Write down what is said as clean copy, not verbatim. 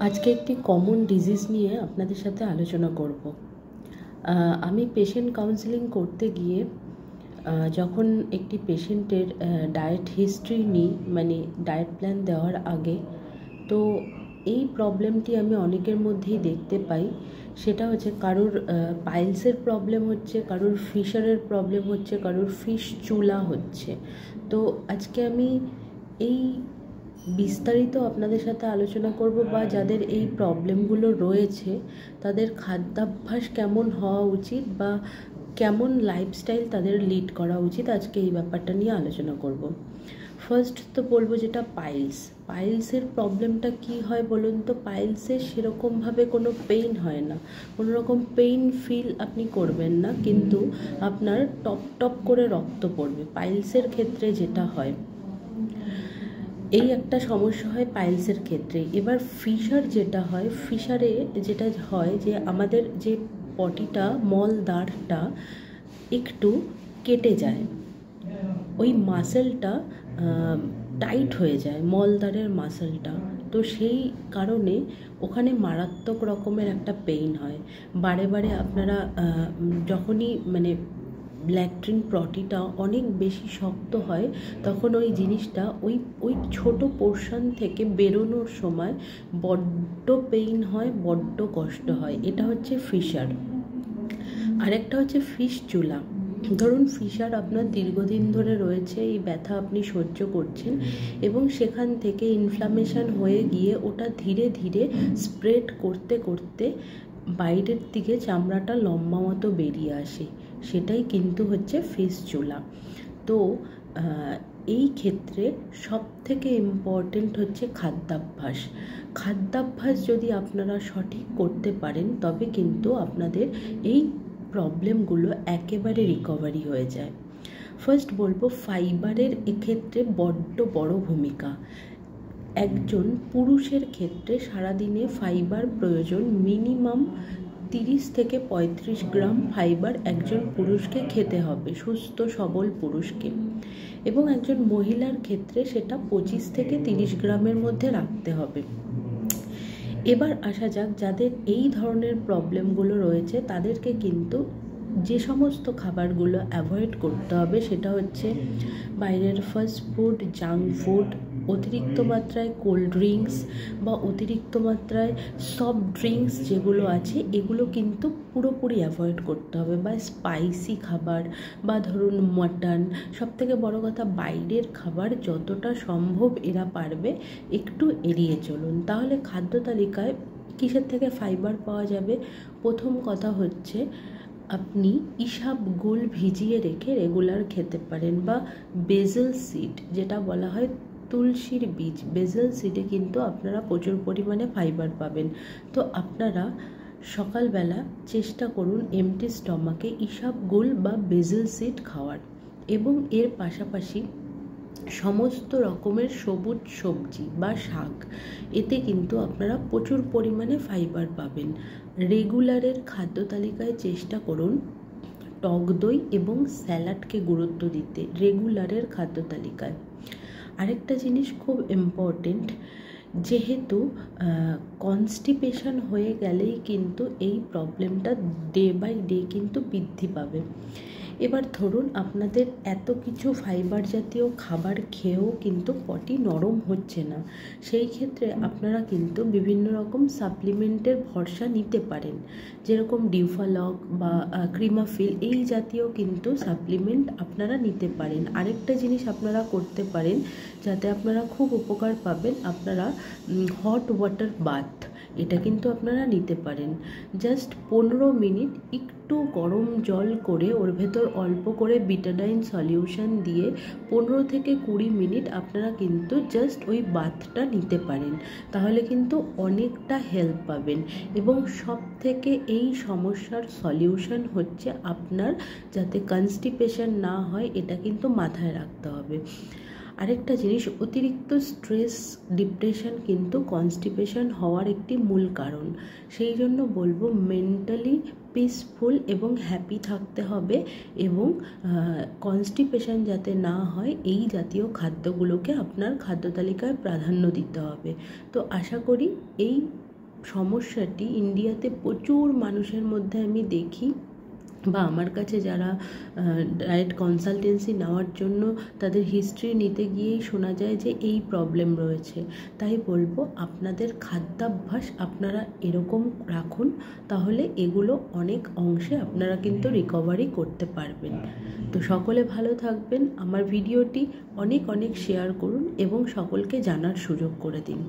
আজকে একটি common disease নিয়ে আপনাদের সাথে আলোচনা করব। আমি পেশেন্ট কাউন্সেলিং করতে গিয়ে যখন একটি পেশেন্টের ডায়েট হিস্ট্রি নিই, মানে ডায়েট প্ল্যান দেওয়ার আগে, তো এই প্রবলেমটি আমি অনেকের মধ্যেই দেখতে পাই। সেটা হচ্ছে কারোর পাইলসের প্রবলেম হচ্ছে, কারোর ফিশারের প্রবলেম হচ্ছে, কারোর ফিশ চুলা হচ্ছে। তো আজকে আমি এই বিস্তারিত আপনাদের সাথে আলোচনা করব, বা যাদের এই প্রবলেমগুলো রয়েছে তাদের খাদ্যাভ্যাস কেমন হওয়া উচিত বা কেমন লাইফস্টাইল তাদের লিড করা উচিত, আজকে এই ব্যাপারটা নিয়ে আলোচনা করব। ফার্স্ট তো বলবো যেটা পাইলসের প্রবলেমটা কি হয় বলুন তো। পাইলসের সেরকমভাবে কোনো পেইন হয় না, কোনো রকম পেইন ফিল আপনি করবেন না, কিন্তু আপনার টপ টপ করে রক্ত পড়বে। পাইলসের ক্ষেত্রে যেটা হয়, এই একটা সমস্যা হয় পাইলসের ক্ষেত্রে। এবার ফিশার যেটা হয়, ফিশারে যেটা হয় যে আমাদের যে পটিটা, মলদ্বারটা একটু কেটে যায়, ওই মাসেলটা টাইট হয়ে যায়, মলদ্বারের মাসেলটা। তো সেই কারণে ওখানে মারাত্মক রকমের একটা পেইন হয়। বারে বারে আপনারা যখনই মানে ল্যাট্রিন পটিটা অনেক বেশি শক্ত হয়, তখন ওই জিনিসটা ওই ছোট পোর্শন থেকে বেরোনোর সময় বড্ড পেইন হয়, বড্ড কষ্ট হয়। এটা হচ্ছে ফিশার। আরেকটা হচ্ছে ফিশ চুলা। ধরুন ফিশার আপনার দীর্ঘদিন ধরে রয়েছে, এই ব্যথা আপনি সহ্য করছেন, এবং সেখান থেকে ইনফ্লামেশন হয়ে গিয়ে ওটা ধীরে ধীরে স্প্রেড করতে করতে বাইরের দিকে চামড়াটা লম্বা মতো বেরিয়ে আসে, সেটাই কিন্তু হচ্ছে ফিশ চুলা। তো এই ক্ষেত্রে সব থেকে ইম্পর্টেন্ট হচ্ছে খাদ্যাভ্যাস যদি আপনারা সঠিক করতে পারেন, তবে কিন্তু আপনাদের এই প্রবলেমগুলো একেবারে রিকভারি হয়ে যায়। ফার্স্ট বলবো, ফাইবারের এক্ষেত্রে বড্ড বড় ভূমিকা। একজন পুরুষের ক্ষেত্রে সারাদিনে ফাইবার প্রয়োজন মিনিমাম 30 থেকে 35 গ্রাম ফাইবার একজন পুরুষকে খেতে হবে, সুস্থ সবল পুরুষকে। এবং একজন মহিলার ক্ষেত্রে সেটা 25 থেকে 30 গ্রামের মধ্যে রাখতে হবে। এবার আসা যাক, যাদের এই ধরনের প্রবলেমগুলো রয়েছে তাদেরকে কিন্তু যে সমস্ত খাবারগুলো অ্যাভয়েড করতে হবে, সেটা হচ্ছে বাইরের ফাস্ট ফুড, জাঙ্ক ফুড, অতিরিক্ত মাত্রায় কোল্ড ড্রিঙ্কস বা অতিরিক্ত মাত্রায় সফট ড্রিঙ্কস যেগুলো আছে, এগুলো কিন্তু পুরোপুরি অ্যাভয়েড করতে হবে। বা স্পাইসি খাবার, বা ধরুন মাটন, সবথেকে বড় কথা বাইরের খাবার যতটা সম্ভব এরা পারবে একটু এড়িয়ে চলুন। তাহলে খাদ্য তালিকায় কিসের থেকে ফাইবার পাওয়া যাবে? প্রথম কথা হচ্ছে, আপনি ইসবগুল ভিজিয়ে রেখে রেগুলার খেতে পারেন, বা বেসেল সিড যেটা বলা হয় তুলসীর বীজ, বেসেল সিডে কিন্তু আপনারা প্রচুর পরিমাণে ফাইবার পাবেন। তো আপনারা সকালবেলা চেষ্টা করুন এমটি স্টমাকে ইসবগুল বা বেসেল সিড খাওয়ার, এবং এর পাশাপাশি সমস্ত রকমের সবুজ সবজি বা শাক, এতে কিন্তু আপনারা প্রচুর পরিমাণে ফাইবার পাবেন। রেগুলারের খাদ্য তালিকায় চেষ্টা করুন টক দই এবং স্যালাডকে গুরুত্ব দিতে, রেগুলারের খাদ্য তালিকায়। আরেকটা জিনিস খুব ইম্পর্টেন্ট, যেহেতু কনস্টিপেশন হয়ে গেলেই কিন্তু এই প্রবলেমটা ডে বাই ডে কিন্তু বৃদ্ধি পাবে। এবার ধরুন আপনাদের এত কিছু ফাইবার জাতীয় খাবার খেয়েও কিন্তু পটি নরম হচ্ছে না, সেই ক্ষেত্রে আপনারা কিন্তু বিভিন্ন রকম সাপ্লিমেন্টের ভরসা নিতে পারেন, যেরকম ডিউফালক বা ক্রিমাফিল, এই জাতীয় কিন্তু সাপ্লিমেন্ট আপনারা নিতে পারেন। আরেকটা জিনিস আপনারা করতে পারেন যাতে আপনারা খুব উপকার পাবেন, আপনারা হট ওয়াটার বাথ, এটা কিন্তু আপনারা নিতে পারেন। জাস্ট 15 মিনিট একটু গরম জল করে ওর ভেতর অল্প করে বিটাডাইন সলিউশন দিয়ে 15 থেকে 20 মিনিট আপনারা কিন্তু জাস্ট ওই বাথটা নিতে পারেন, তাহলে কিন্তু অনেকটা হেল্প পাবেন। এবং সব থেকে এই সমস্যার সলিউশন হচ্ছে আপনার যাতে কনস্টিপেশন না হয়, এটা কিন্তু মাথায় রাখতে হবে। আরেকটা জিনিস, অতিরিক্ত স্ট্রেস, ডিপ্রেশন কিন্তু কনস্টিপেশন হওয়ার একটি মূল কারণ। সেই জন্য বলবো মেন্টালি পিসফুল এবং হ্যাপি থাকতে হবে, এবং কনস্টিপেশন যাতে না হয় এই জাতীয় খাদ্যগুলোকে আপনার খাদ্য তালিকায় প্রাধান্য দিতে হবে। তো আশা করি এই সমস্যাটি ইন্ডিয়াতে প্রচুর মানুষের মধ্যে আমি দেখি, বা আমার কাছে যারা ডায়েট কনসালটেন্সি নেওয়ার জন্য তাদের হিস্ট্রি নিতে গিয়েই শোনা যায় যে এই প্রবলেম রয়েছে। তাই বলবো আপনাদের খাদ্যাভ্যাস আপনারা এরকম রাখুন, তাহলে এগুলো অনেক অংশে আপনারা কিন্তু রিকভারি করতে পারবেন। তো সকলে ভালো থাকবেন, আমার ভিডিওটি অনেক শেয়ার করুন এবং সকলকে জানার সুযোগ করে দিন।